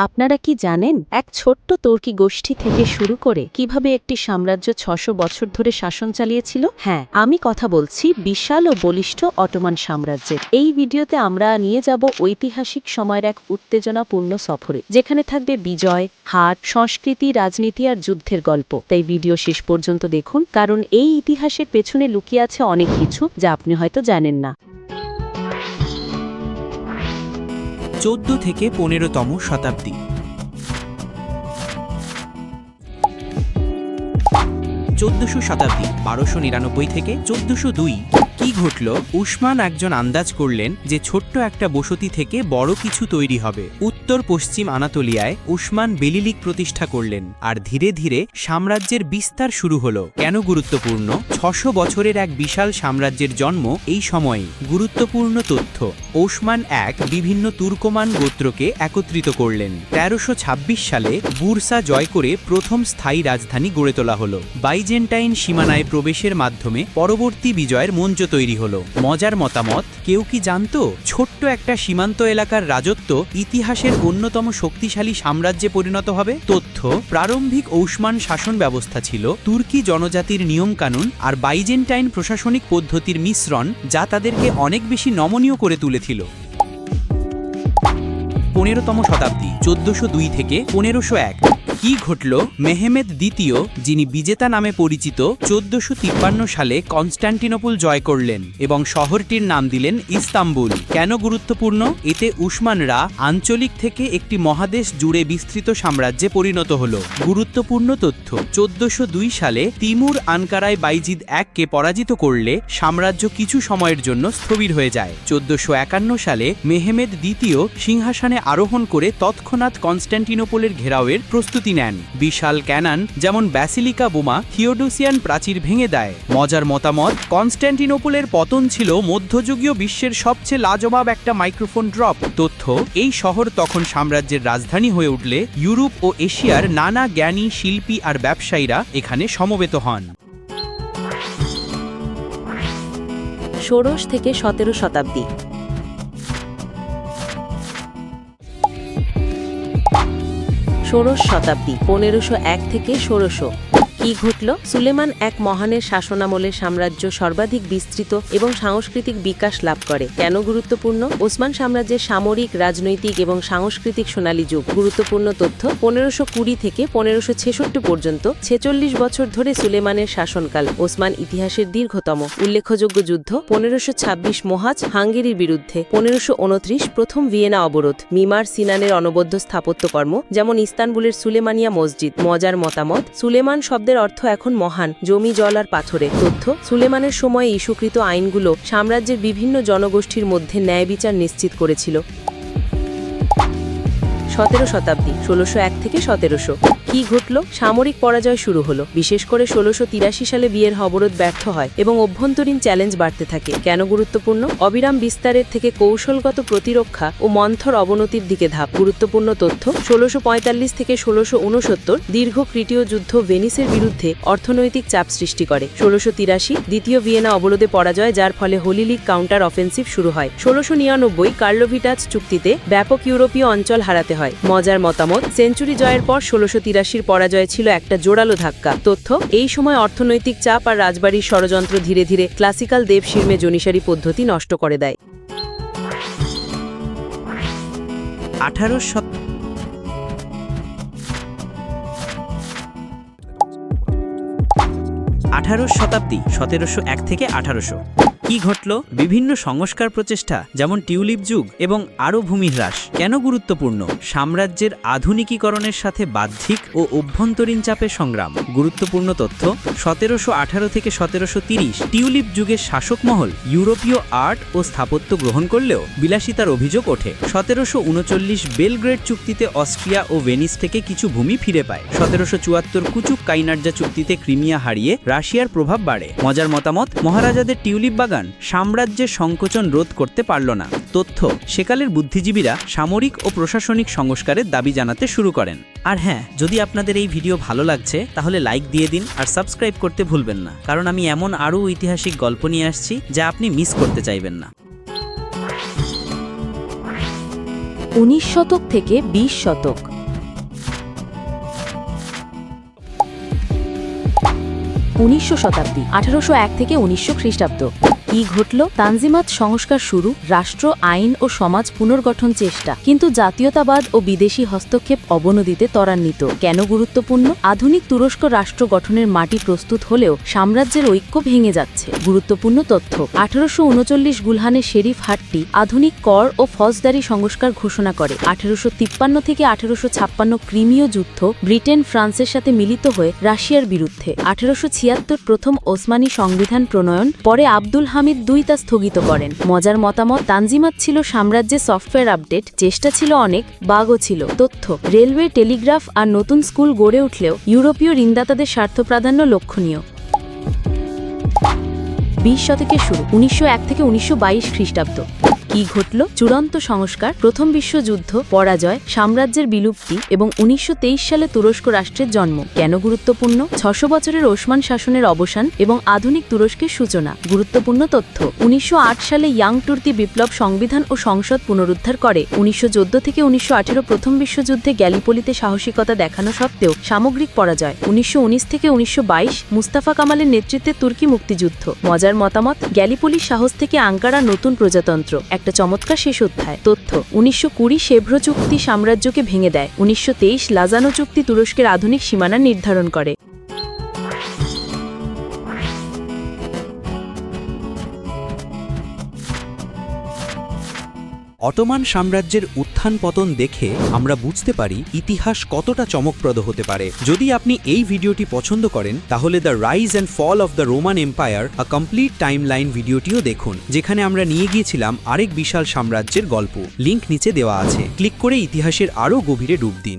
আপনারা কি জানেন এক ছোট্ট তুর্কি গোষ্ঠী থেকে শুরু করে কিভাবে একটি সাম্রাজ্য ৬০০ বছর ধরে শাসন চালিয়েছিল? হ্যাঁ, আমি কথা বলছি বিশাল ও বলিষ্ঠ অটোমান সাম্রাজ্যের। এই ভিডিওতে আমরা নিয়ে যাব ঐতিহাসিক সময়ের এক উত্তেজনাপূর্ণ সফরে, যেখানে থাকবে বিজয়, হার, সংস্কৃতি, রাজনীতি আর যুদ্ধের গল্প। তাই ভিডিও শেষ পর্যন্ত দেখুন, কারণ এই ইতিহাসের পেছনে লুকিয়ে আছে অনেক কিছু যা আপনি হয়তো জানেন না। 14 থেকে 15তম শতাব্দী। 1400 শতাব্দী 1299 থেকে 1402। কি ঘটল? উসমান একজন আন্দাজ করলেন যে ছোট্ট একটা বসতি থেকে বড় কিছু তৈরি হবে। উত্তর পশ্চিম আনাতোলিয়ায় উসমান বেলিলিক প্রতিষ্ঠা করলেন, আর ধীরে ধীরে সাম্রাজ্যের বিস্তার শুরু হলো। কেন গুরুত্বপূর্ণ? 600 বছরের এক বিশাল সাম্রাজ্যের জন্ম এই সময়ে। গুরুত্বপূর্ণ তথ্য: ওসমান বিভিন্ন তুর্কমান গোত্রকে একত্রিত করলেন। 1326 সালে বুরসা জয় করে প্রথম স্থায়ী রাজধানী গড়ে তোলা হলো। বাইজেন্টাইন সীমানায় প্রবেশের মাধ্যমে পরবর্তী বিজয়ের মঞ্চ তৈরি হলো। মজার মতামত: কেউ কি জানতো ছোট্ট একটা সীমান্ত এলাকার রাজত্ব ইতিহাসের অন্যতম শক্তিশালী সাম্রাজ্যে পরিণত হবে? তথ্য: প্রারম্ভিক ওসমান শাসন ব্যবস্থা ছিল তুর্কি জনজাতির নিয়মকানুন আর বাইজেন্টাইন প্রশাসনিক পদ্ধতির মিশ্রণ, যা তাদেরকে অনেক বেশি নমনীয় করে তুলেছিল। 15তম শতাব্দী 1402 থেকে 1501। কি ঘটল? মেহমেদ দ্বিতীয়, যিনি বিজেতা নামে পরিচিত, 1453 সালে কনস্ট্যান্টিনোপল জয় করলেন এবং শহরটির নাম দিলেন ইস্তাম্বুল। কেন গুরুত্বপূর্ণ? এতে উসমানরা আঞ্চলিক থেকে একটি মহাদেশ জুড়ে বিস্তৃত সাম্রাজ্যে পরিণত হল। গুরুত্বপূর্ণ তথ্য: 1402 সালে তিমুর আনকারায় বাইজিদ কে পরাজিত করলে সাম্রাজ্য কিছু সময়ের জন্য স্থবির হয়ে যায়। 1451 সালে মেহমেদ দ্বিতীয় সিংহাসনে আরোহণ করে তৎক্ষণাৎ কনস্ট্যান্টিনোপলের ঘেরাওয়ের প্রস্তুতি নেন। বিশাল ক্যানান যেমন ব্যাসিলিকা বোমা থিওডোসিয়ান প্রাচীর ভেঙে দেয়। মজার মতামত: কনস্ট্যান্টিনোপলের পতন ছিল মধ্যযুগীয় বিশ্বের সবচেয়ে লাজবাব একটা মাইক্রোফোন ড্রপ। তথ্য: এই শহর তখন সাম্রাজ্যের রাজধানী হয়ে উঠলে ইউরোপ ও এশিয়ার নানা জ্ঞানী, শিল্পী আর ব্যবসায়ীরা এখানে সমবেত হন। 16 থেকে 17 শতাব্দী। 16 শতাব্দী 1501 থেকে 1600। কি ঘটল? সুলেমান মহানের শাসনামলে সাম্রাজ্য সর্বাধিক বিস্তৃত এবং সাংস্কৃতিক বিকাশ লাভ করে। কেন গুরুত্বপূর্ণ? ওসমান সাম্রাজ্যের সামরিক, রাজনৈতিক এবং সাংস্কৃতিক সোনালী যুগ। গুরুত্বপূর্ণ তথ্য: 1520 থেকে 1566 পর্যন্ত 46 বছর ধরে সুলেমানের শাসনকাল। ওসমান ইতিহাসের দীর্ঘতম। উল্লেখযোগ্য যুদ্ধ: 1526 মোহাজ হাঙ্গেরির বিরুদ্ধে, 1529 প্রথম ভিয়েনা অবরোধ, মিমার সিনানের অনবদ্য স্থাপত্যকর্ম, যেমন ইস্তানবুলের সুলেমানিয়া মসজিদ। মজার মতামত: সুলেমান শব্দের অর্থ এখন মহান, জমি, জল আর পাথরে। তথ্য: সুলেমানের সময়ে ইস্যুকৃত আইনগুলো সাম্রাজ্যের বিভিন্ন জনগোষ্ঠীর মধ্যে ন্যায় বিচার নিশ্চিত করেছিল। 17 শতাব্দী 1601 থেকে 1700। কি ঘটল? সামরিক পরাজয় শুরু হলো। বিশেষ করে 1683 সালে বিয়ের অবরোধ ব্যর্থ হয় এবং অভ্যন্তরীণ চ্যালেঞ্জ বাড়তে থাকে। কেন গুরুত্বপূর্ণ? অবিরাম বিস্তারের থেকে কৌশলগত প্রতিরক্ষা ও মন্থর অবনতির দিকে ধাপ। গুরুত্বপূর্ণ তথ্য: 1645 থেকে 1669 দীর্ঘ ক্রিটীয় যুদ্ধ ভেনিসের বিরুদ্ধে অর্থনৈতিক চাপ সৃষ্টি করে। 1683 দ্বিতীয় ভিয়েনা অবরোধে পরাজয়, যার ফলে হোলি লীগ কাউন্টার অফেন্সিভ শুরু হয়। 1699 কার্লোভিটাজ চুক্তিতে ব্যাপক ইউরোপীয় অঞ্চল হারাতে হয়। মজার মতামত: সেঞ্চুরি জয়ের পর 1683 পরাজয় ছিল একটা জোরালো ধাক্কা। তথ্য: এই সময় অর্থনৈতিক চাপ আর রাজবাড়ির ষড়যন্ত্র ধীরে ধীরে ক্লাসিক্যাল দেবশির্মে জনিসারি পদ্ধতি নষ্ট করে দেয়। 18 শতাব্দী 1701 থেকে 1800। কি ঘটল? বিভিন্ন সংস্কার প্রচেষ্টা, যেমন টিউলিপ যুগ এবং আরও ভূমিহ্রাস। কেন গুরুত্বপূর্ণ? সাম্রাজ্যের আধুনিকীকরণের সাথে বাহ্যিক ও অভ্যন্তরীণ চাপের সংগ্রাম। গুরুত্বপূর্ণ তথ্য: 1718 থেকে 1730 টিউলিপ যুগের শাসক মহল ইউরোপীয় আর্ট ও স্থাপত্য গ্রহণ করলেও বিলাসিতার অভিযোগ ওঠে। 1739 বেলগ্রেড চুক্তিতে অস্ট্রিয়া ও ভেনিস থেকে কিছু ভূমি ফিরে পায়। 1774 কুচুক কাইনার্জা চুক্তিতে ক্রিমিয়া হারিয়ে রাশিয়ার প্রভাব বাড়ে। মজার মতামত: মহারাজাদের টিউলিপ বাগান সাম্রাজ্যের সংকোচন রোধ করতে পারল না। তথ্য: সেকালের বুদ্ধিজীবীরা সামরিক ও প্রশাসনিক সংস্কারের দাবি জানাতে শুরু করেন। আর হ্যাঁ, যদি আপনাদের এই ভিডিও ভালো লাগছে তাহলে লাইক দিয়ে দিন আর সাবস্ক্রাইব করতে ভুলবেন না, কারণ আমি এমন আরও ঐতিহাসিক গল্প নিয়ে আসছি যা আপনি মিস করতে চাইবেন না। 19 শতক থেকে 20 শতক। 1900 শতাব্দী 1801 থেকে 1900 খ্রিস্টাব্দ। কি ঘটল? তানজিমাত সংস্কার শুরু, রাষ্ট্র, আইন ও সমাজ পুনর্গঠন চেষ্টা, কিন্তু জাতীয়তাবাদ ও বিদেশি হস্তক্ষেপ অবনতিতে ত্বরান্বিত। কেন গুরুত্বপূর্ণ? আধুনিক তুরস্ক রাষ্ট্র গঠনের মাটি প্রস্তুত হলেও সাম্রাজ্যের ঐক্য ভেঙে যাচ্ছে। গুরুত্বপূর্ণ তথ্য: 1839 গুলহানে শেরিফ হাট্টি আধুনিক কর ও ফৌজদারি সংস্কার ঘোষণা করে। 1853 থেকে 1856 ক্রিমীয় যুদ্ধ, ব্রিটেন ফ্রান্সের সাথে মিলিত হয়ে রাশিয়ার বিরুদ্ধে। 1876 প্রথম ওসমানী সংবিধান প্রণয়ন, পরে আব্দুল হামিদ II তা স্থগিত করেন। মজার মতামত: তানজিমাত ছিল সাম্রাজ্যের সফটওয়্যার আপডেট, চেষ্টা ছিল অনেক, বাগও ছিল। তথ্য: রেলওয়ে, টেলিগ্রাফ আর নতুন স্কুল গড়ে উঠলেও ইউরোপীয় ঋণদাতাদের স্বার্থ প্রাধান্য লক্ষণীয়। 20 শতকের শুরু 1901 থেকে 1922 খ্রিস্টাব্দ। কি ঘটল? চূড়ান্ত সংস্কার, প্রথম বিশ্বযুদ্ধ, পরাজয়, সাম্রাজ্যের বিলুপ্তি এবং 1923 সালে তুরস্ক রাষ্ট্রের জন্ম। কেন গুরুত্বপূর্ণ? 600 বছরের ওসমান শাসনের অবসান এবং আধুনিক তুরস্কের সূচনা। গুরুত্বপূর্ণ তথ্য: 1908 সালে ইয়াং তুর্কি বিপ্লব সংবিধান ও সংসদ পুনরুদ্ধার করে। 1914 থেকে 1918 প্রথম বিশ্বযুদ্ধে গ্যালিপোলিতে সাহসিকতা দেখানো সত্ত্বেও সামগ্রিক পরাজয়। 1919 থেকে 1922 মুস্তাফা কামালের নেতৃত্বে তুর্কি মুক্তিযুদ্ধ। মজার মতামত: গ্যালিপোলির সাহস থেকে আঙ্কারা নতুন প্রজাতন্ত্র, একটা চমৎকার শেষ অধ্যায়। তথ্য: 1920 সেভ্রো চুক্তি সাম্রাজ্যকে ভেঙে দেয়। 1923 লাজানো চুক্তি তুরস্কের আধুনিক সীমানা নির্ধারণ করে। অটোমান সাম্রাজ্যের উত্থান পতন দেখে আমরা বুঝতে পারি ইতিহাস কতটা চমকপ্রদ হতে পারে। যদি আপনি এই ভিডিওটি পছন্দ করেন তাহলে the rise and fall of the Roman empire a complete timeline ভিডিওটিও দেখুন, যেখানে আমরা নিয়ে গিয়েছিলাম আরেক বিশাল সাম্রাজ্যের গল্প। লিংক নিচে দেওয়া আছে, ক্লিক করে ইতিহাসের আরও গভীরে ডুব দিন।